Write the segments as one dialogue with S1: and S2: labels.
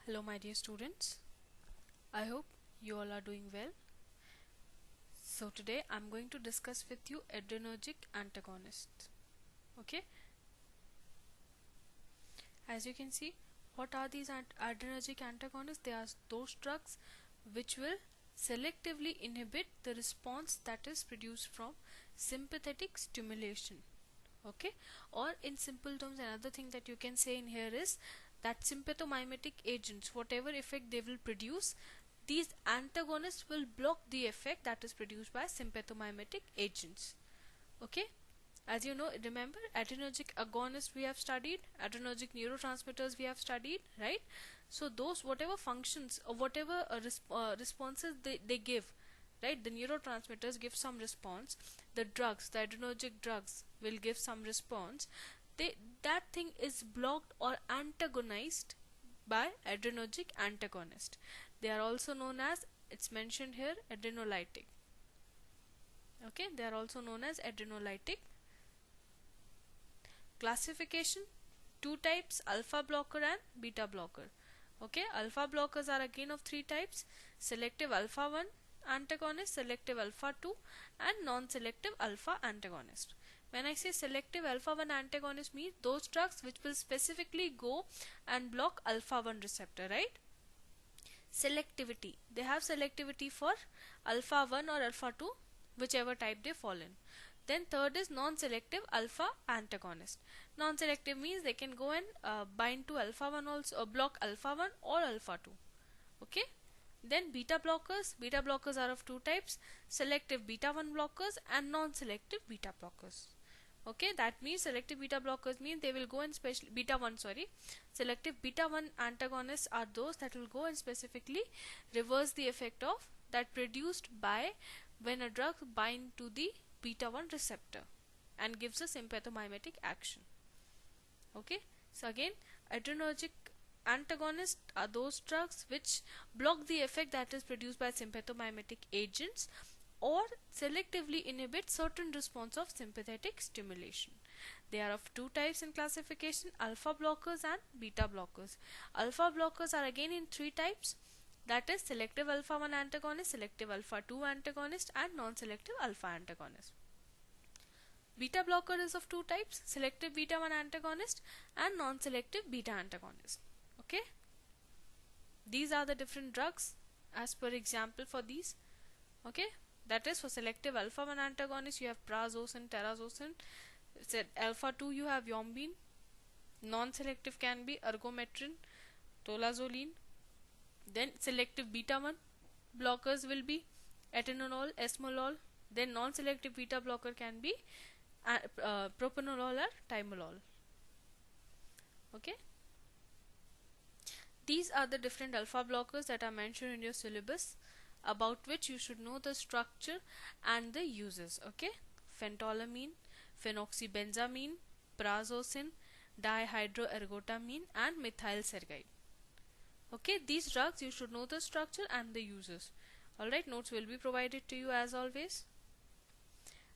S1: Hello my dear students, I hope you all are doing well. So today I'm going to discuss with you adrenergic antagonists. Okay, as you can see, what are these adrenergic antagonists? They are those drugs which will selectively inhibit the response that is produced from sympathetic stimulation. Okay, or in simple terms, another thing that you can say in here is that sympathomimetic agents, whatever effect they will produce, these antagonists will block the effect that is produced by sympathomimetic agents. Okay, as you know, remember adrenergic agonists we have studied, adrenergic neurotransmitters we have studied, right? So those whatever functions or whatever responses they give, right, the neurotransmitters give some response, the drugs, the adrenergic drugs will give some response, that thing is blocked or antagonized by adrenergic antagonist. They are also known as, it's mentioned here, adrenolytic. Okay, they are also known as adrenolytic. Classification: two types, alpha blocker and beta blocker. Okay, alpha blockers are again of three types: selective alpha 1 antagonist, selective alpha 2 and non-selective alpha antagonist. When I say selective alpha 1 antagonist, means those drugs which will specifically go and block alpha 1 receptor, right? Selectivity, they have selectivity for alpha 1 or alpha 2, whichever type they fall in. Then third is non-selective alpha antagonist. Non-selective means they can go and bind to alpha 1 also, or block alpha 1 or alpha 2. Okay, then beta blockers. Beta blockers are of two types: selective beta 1 blockers and non-selective beta blockers. Okay, that means selective beta blockers mean they will go and selective beta 1 antagonists are those that will go and specifically reverse the effect of that produced by when a drug bind to the beta 1 receptor and gives a sympathomimetic action. Okay, so again, adrenergic antagonists are those drugs which block the effect that is produced by sympathomimetic agents or selectively inhibit certain response of sympathetic stimulation. They are of two types in classification: alpha blockers and beta blockers. Alpha blockers are again in three types, that is selective alpha 1 antagonist, selective alpha 2 antagonist and non-selective alpha antagonist. Beta blocker is of two types: selective beta 1 antagonist and non-selective beta antagonist. Okay, these are the different drugs as per example for these. Okay, that is for selective alpha 1 antagonist you have prazosin, terazosin. Said alpha 2 you have yombine. Non-selective can be ergometrin, tolazoline. Then selective beta 1 blockers will be atenolol, esmolol. Then non-selective beta blocker can be propanolol or timolol. Okay, these are the different alpha blockers that are mentioned in your syllabus, about which you should know the structure and the uses. Okay, phentolamine, phenoxybenzamine, prazosin, dihydroergotamine and methylsergide. Okay, these drugs you should know the structure and the uses. Alright, notes will be provided to you as always.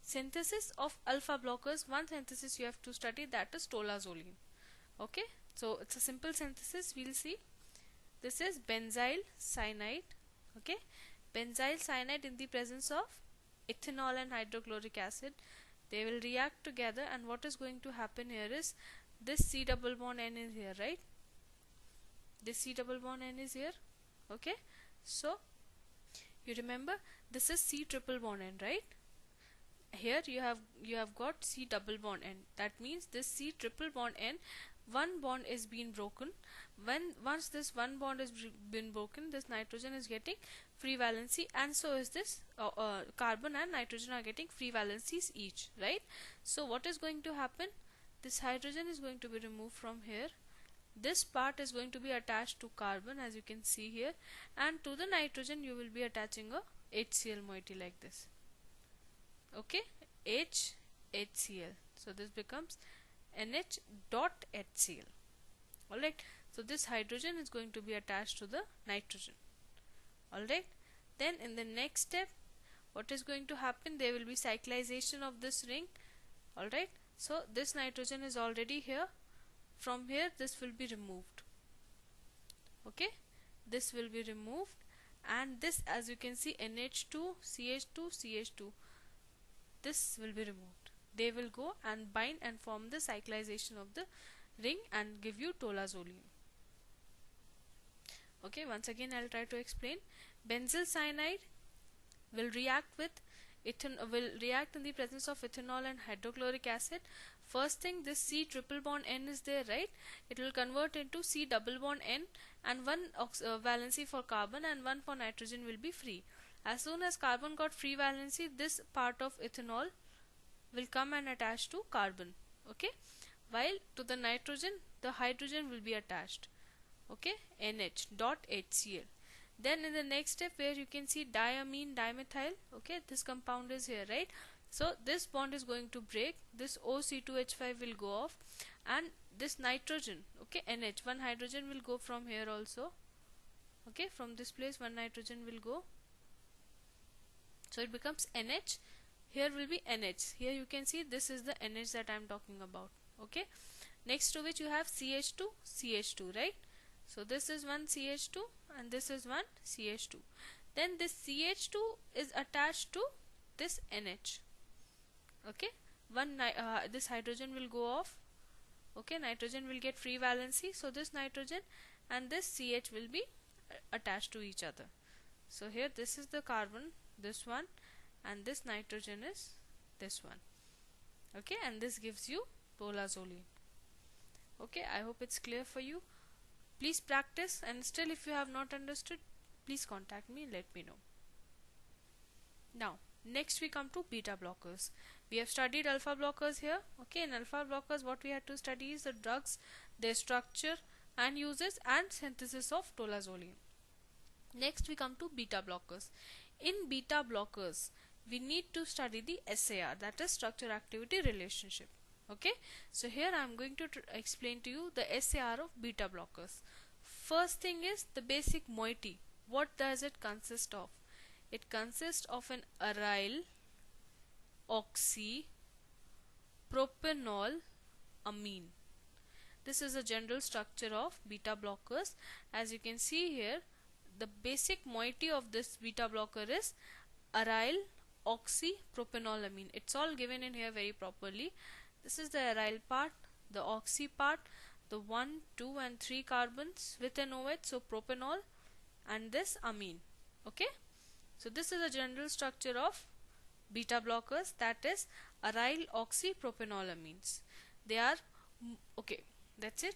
S1: Synthesis of alpha blockers. One synthesis you have to study, that is tolazoline. Okay, so it's a simple synthesis. We'll see. This is benzyl cyanide. Okay, benzyl cyanide in the presence of ethanol and hydrochloric acid, they will react together, and what is going to happen here is this C double bond N is here, right? This C double bond N is here. Okay, so you remember this is C triple bond N, right? Here you have got C double bond N. That means this C triple bond N, one bond is being broken. Once this one bond is been broken, this nitrogen is getting free valency, and so is this carbon and nitrogen are getting free valencies each, right? So what is going to happen? This hydrogen is going to be removed from here. This part is going to be attached to carbon, as you can see here, and to the nitrogen you will be attaching a HCl moiety like this. Okay, HCl. So this becomes NH dot HCl. Alright, so this hydrogen is going to be attached to the nitrogen. Alright, then in the next step, what is going to happen? There will be cyclization of this ring. Alright, so this nitrogen is already here. From here this will be removed. Okay, this will be removed, and this, as you can see, NH2 CH2 CH2, this will be removed. They will go and bind and form the cyclization of the ring and give you tolazolene. Okay, once again I'll try to explain. Benzyl cyanide will react with will react in the presence of ethanol and hydrochloric acid. First thing, this C triple bond N is there, right? It will convert into C double bond N, and one valency for carbon and one for nitrogen will be free. As soon as carbon got free valency, this part of ethanol will come and attach to carbon. Okay, while to the nitrogen, the hydrogen will be attached. Okay, NH dot HCl. Then in the next step, where you can see diamine dimethyl, okay, this compound is here, right? So this bond is going to break, this OC2H5 will go off, and this nitrogen, okay, NH, one hydrogen will go from here also. Okay, from this place one nitrogen will go, so it becomes NH. Here will be NH. Here you can see this is the NH that I am talking about. Okay, next to which you have CH2 CH2, right? So this is one CH2 and this is one CH2. Then this CH2 is attached to this NH. Okay, this hydrogen will go off. Okay, nitrogen will get free valency, so this nitrogen and this CH will be attached to each other. So here this is the carbon, this one, and this nitrogen is this one. Okay, and this gives you tolazolene. Okay, I hope it's clear for you. Please practice, and still if you have not understood, please contact me and let me know. Now next we come to beta blockers. We have studied alpha blockers here. Okay, in alpha blockers what we had to study is the drugs, their structure and uses, and synthesis of tolazolene. Next we come to beta blockers. In beta blockers we need to study the SAR, that is structure activity relationship. Okay, so here I am going to explain to you the SAR of beta blockers. First thing is the basic moiety. What does it consist of? It consists of an aryl oxy propanol amine. This is a general structure of beta blockers. As you can see here, the basic moiety of this beta blocker is aryl oxy propanol amine. It's all given in here very properly. This is the aryl part, the oxy part, the 1, 2 and 3 carbons with an OH, so propanol, and this amine. Okay, so this is a general structure of beta blockers, that is aryl oxy propanol amines. They are okay, that's it.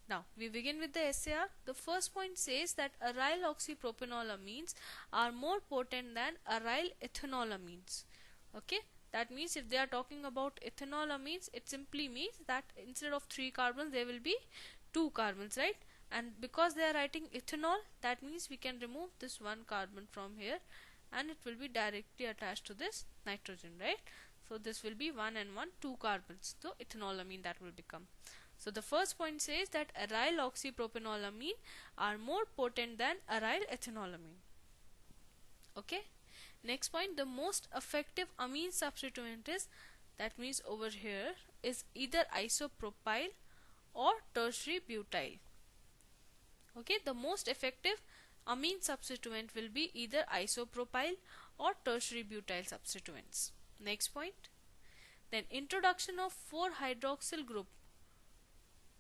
S1: Now we begin with the SAR. The first point says that aryl oxy propanol amines are more potent than aryl ethanol amines. Okay, that means if they are talking about ethanol amines, it simply means that instead of 3 carbons there will be 2 carbons, right? And because they are writing ethanol, that means we can remove this 1 carbon from here and it will be directly attached to this nitrogen, right? So this will be 1 and 1, 2 carbons. So ethanolamine that will become. So the first point says that aryl oxypropanolamine are more potent than aryl ethanolamine. Okay. Next point, the most effective amine substituent is, that means over here, is either isopropyl or tertiary butyl. Okay, the most effective amine substituent will be either isopropyl or tertiary butyl substituents. Next point, then introduction of 4-hydroxyl group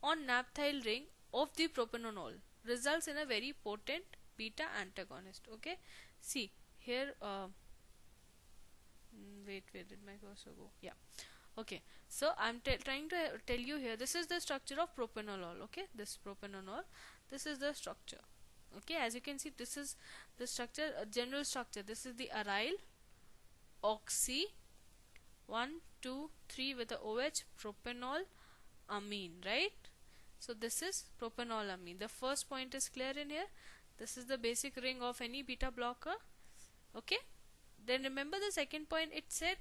S1: on naphthyl ring of the propanol results in a very potent beta antagonist. Okay, see here, wait, where did my cursor go? Yeah, okay, so I'm trying to tell you here, this is the structure of propanolol. Okay, this propanolol, this is the structure. Okay, as you can see, this is the structure, general structure. This is the aryl oxy 1, 2, 3 with the OH propanol amine, right? So this is propanol amine. The first point is clear in here. This is the basic ring of any beta blocker. Okay, then remember the second point, it said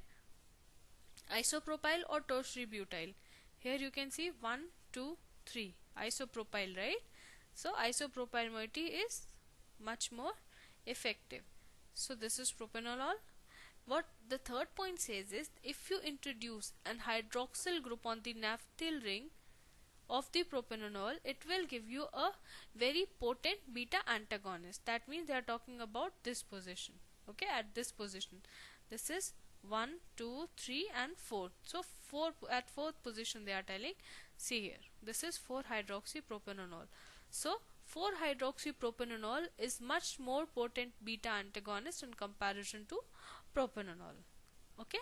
S1: isopropyl or tertiary butyl. Here you can see 1, 2, 3 isopropyl, right? So isopropyl moiety is much more effective. So this is propanolol. What the third point says is, if you introduce an hydroxyl group on the naphthyl ring of the propanol, it will give you a very potent beta antagonist. That means they are talking about this position. Okay, at this position, this is 1, 2, 3 and 4. So at fourth position they are telling, see here, this is 4-hydroxypropanol. So 4-hydroxypropanol is much more potent beta antagonist in comparison to propanol. Okay.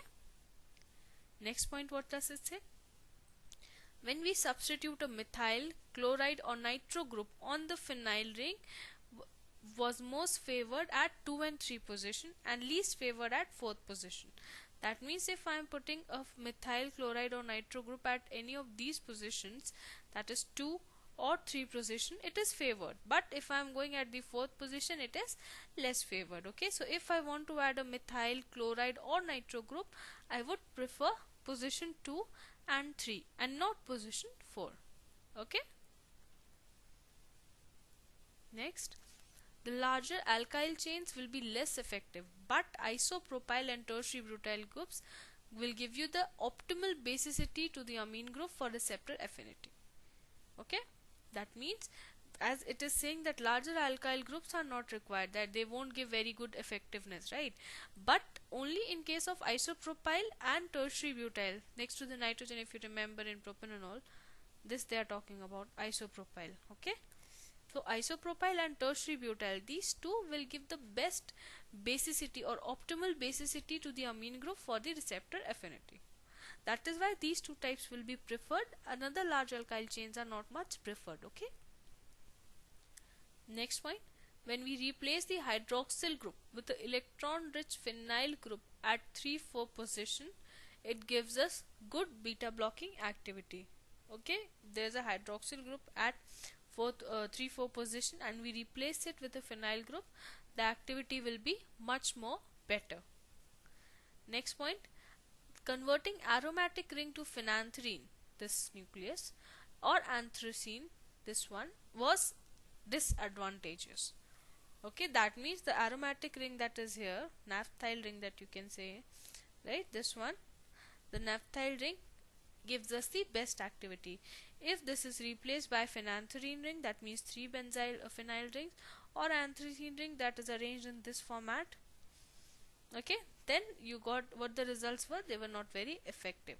S1: Next point, what does it say? When we substitute a methyl, chloride or nitro group on the phenyl ring, was most favored at 2 and 3 position and least favored at 4th position. That means if I am putting a methyl chloride or nitro group at any of these positions, that is 2 or 3 position, it is favored. But if I am going at the 4th position, it is less favored. Okay, so if I want to add a methyl chloride or nitro group, I would prefer position 2 and 3 and not position 4. Okay. Next, the larger alkyl chains will be less effective, but isopropyl and tertiary butyl groups will give you the optimal basicity to the amine group for receptor affinity. Okay, that means as it is saying that larger alkyl groups are not required, that they won't give very good effectiveness, right? But only in case of isopropyl and tertiary butyl next to the nitrogen, if you remember in propanol, this they are talking about isopropyl. Okay, so isopropyl and tertiary butyl, these two will give the best basicity or optimal basicity to the amine group for the receptor affinity. That is why these two types will be preferred. Another large alkyl chains are not much preferred. Okay. Next point, when we replace the hydroxyl group with the electron-rich phenyl group at 3-4 position, it gives us good beta blocking activity. Okay, there's a hydroxyl group at 3-4 position and we replace it with a phenyl group, the activity will be much more better. Next point, converting aromatic ring to phenanthrene, this nucleus, or anthracene, this one, was disadvantageous. Okay, that means the aromatic ring that is here, naphthyl ring that you can say, right, this one, the naphthyl ring gives us the best activity. If this is replaced by phenanthrene ring, that means 3 benzyl phenyl rings, or anthracene ring that is arranged in this format, okay, then you got what the results were, they were not very effective.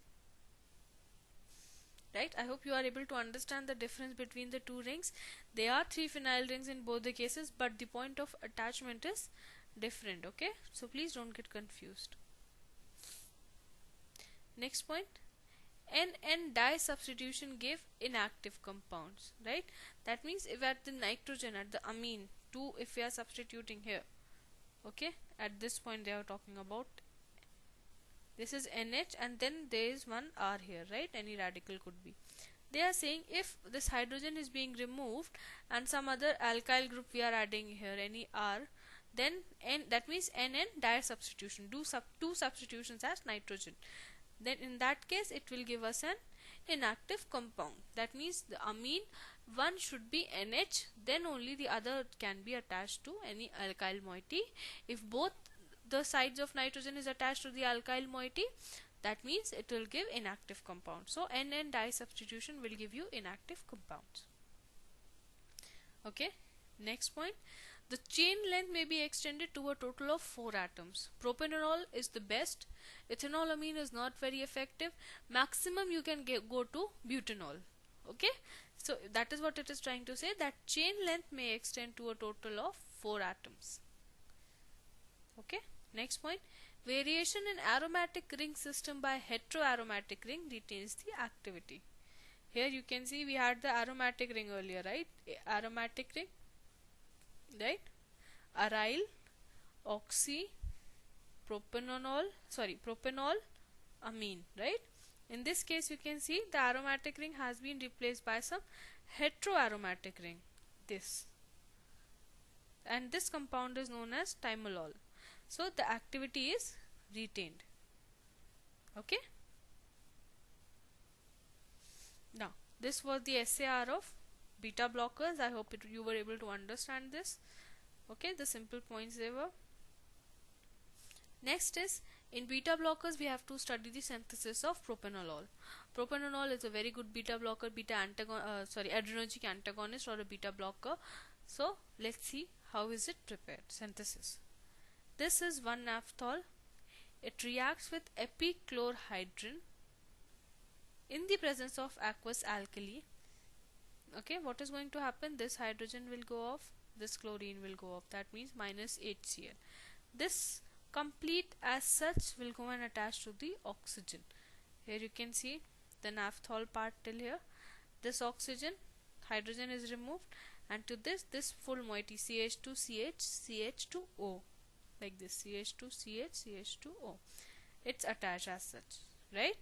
S1: Right, I hope you are able to understand the difference between the two rings. There are 3 phenyl rings in both the cases, but the point of attachment is different. Okay, so please don't get confused. Next point, NN dye substitution gave inactive compounds, right? That means if at the nitrogen, at the amine 2, if we are substituting here, okay, at this point they are talking about, this is NH and then there is one R here, right? Any radical could be. They are saying if this hydrogen is being removed and some other alkyl group we are adding here, any R, then N, that means NN dye substitution, do two substitutions as nitrogen. Then in that case it will give us an inactive compound. That means the amine one should be NH, then only the other can be attached to any alkyl moiety. If both the sides of nitrogen is attached to the alkyl moiety, that means it will give inactive compound. So NN dye substitution will give you inactive compounds. Okay, next point, the chain length may be extended to a total of 4 atoms. Propanol is the best, ethanolamine is not very effective, maximum you can go to butanol. Okay, so that is what it is trying to say, that chain length may extend to a total of 4 atoms. Okay, next point, variation in aromatic ring system by heteroaromatic ring retains the activity. Here you can see we had the aromatic ring earlier, right? Aromatic ring, right? Aryl, oxy, propanol, amine, right? In this case you can see the aromatic ring has been replaced by some heteroaromatic ring, this, and this compound is known as timolol. So the activity is retained. Okay. Now this was the SAR of beta blockers. I hope you were able to understand this. Okay, the simple points they were. Next is In beta blockers, we have to study the synthesis of propranolol. Propranolol is a very good beta blocker, adrenergic antagonist or a beta blocker. So let's see how is it prepared. Synthesis. This is 1-naphthol. It reacts with epichlorhydrin in the presence of aqueous alkali. Okay, what is going to happen? This hydrogen will go off, this chlorine will go off. That means minus HCl. This complete as such will go and attach to the oxygen. Here you can see the naphthol part till here. This oxygen, hydrogen is removed, and to this full moiety CH2CH CH2O, like this, CH2CH CH2O, it's attached as such, right?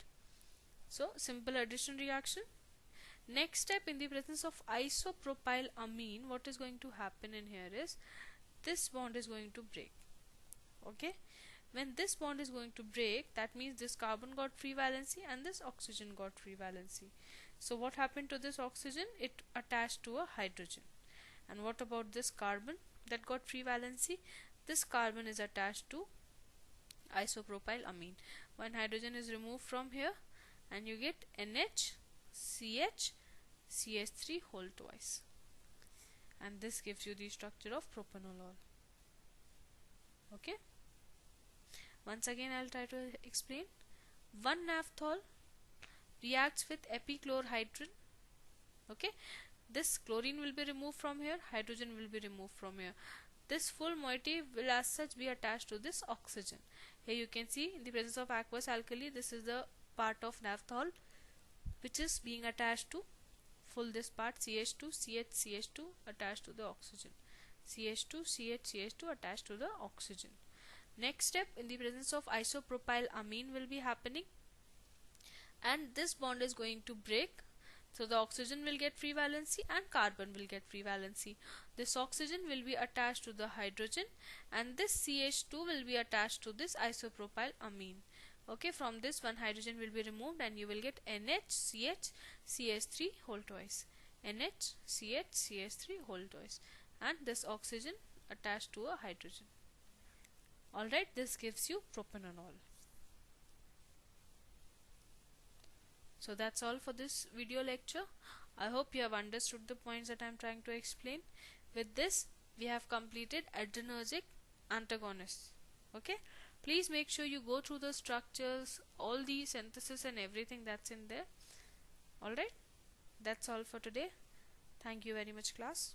S1: So simple addition reaction. Next step, in the presence of isopropylamine, what is going to happen in here is this bond is going to break. Okay, when this bond is going to break, that means this carbon got free valency and this oxygen got free valency. So what happened to this oxygen? It attached to a hydrogen. And what about this carbon that got free valency? This carbon is attached to isopropylamine. One hydrogen is removed from here and you get NHCH CH3 whole twice, and this gives you the structure of propranolol. Okay, once again I'll try to explain. 1-naphthol reacts with epichlorhydrin. Okay, this chlorine will be removed from here, hydrogen will be removed from here. This full moiety will as such be attached to this oxygen. Here you can see in the presence of aqueous alkali, this is the part of naphthol which is being attached to full this part, CH2 CH CH2 attached to the oxygen, CH2 CH CH2 attached to the oxygen. Next step, in the presence of isopropylamine will be happening, and this bond is going to break. So the oxygen will get free valency and carbon will get free valency. This oxygen will be attached to the hydrogen and this CH2 will be attached to this isopropylamine. Okay, from this one hydrogen will be removed and you will get NHCH CH3 whole twice, NHCH CH3 whole twice, and this oxygen attached to a hydrogen. Alright, this gives you propranolol. So that's all for this video lecture. I hope you have understood the points that I am trying to explain. With this, we have completed adrenergic antagonists. Okay, please make sure you go through the structures, all the synthesis and everything that's in there. Alright, that's all for today. Thank you very much, class.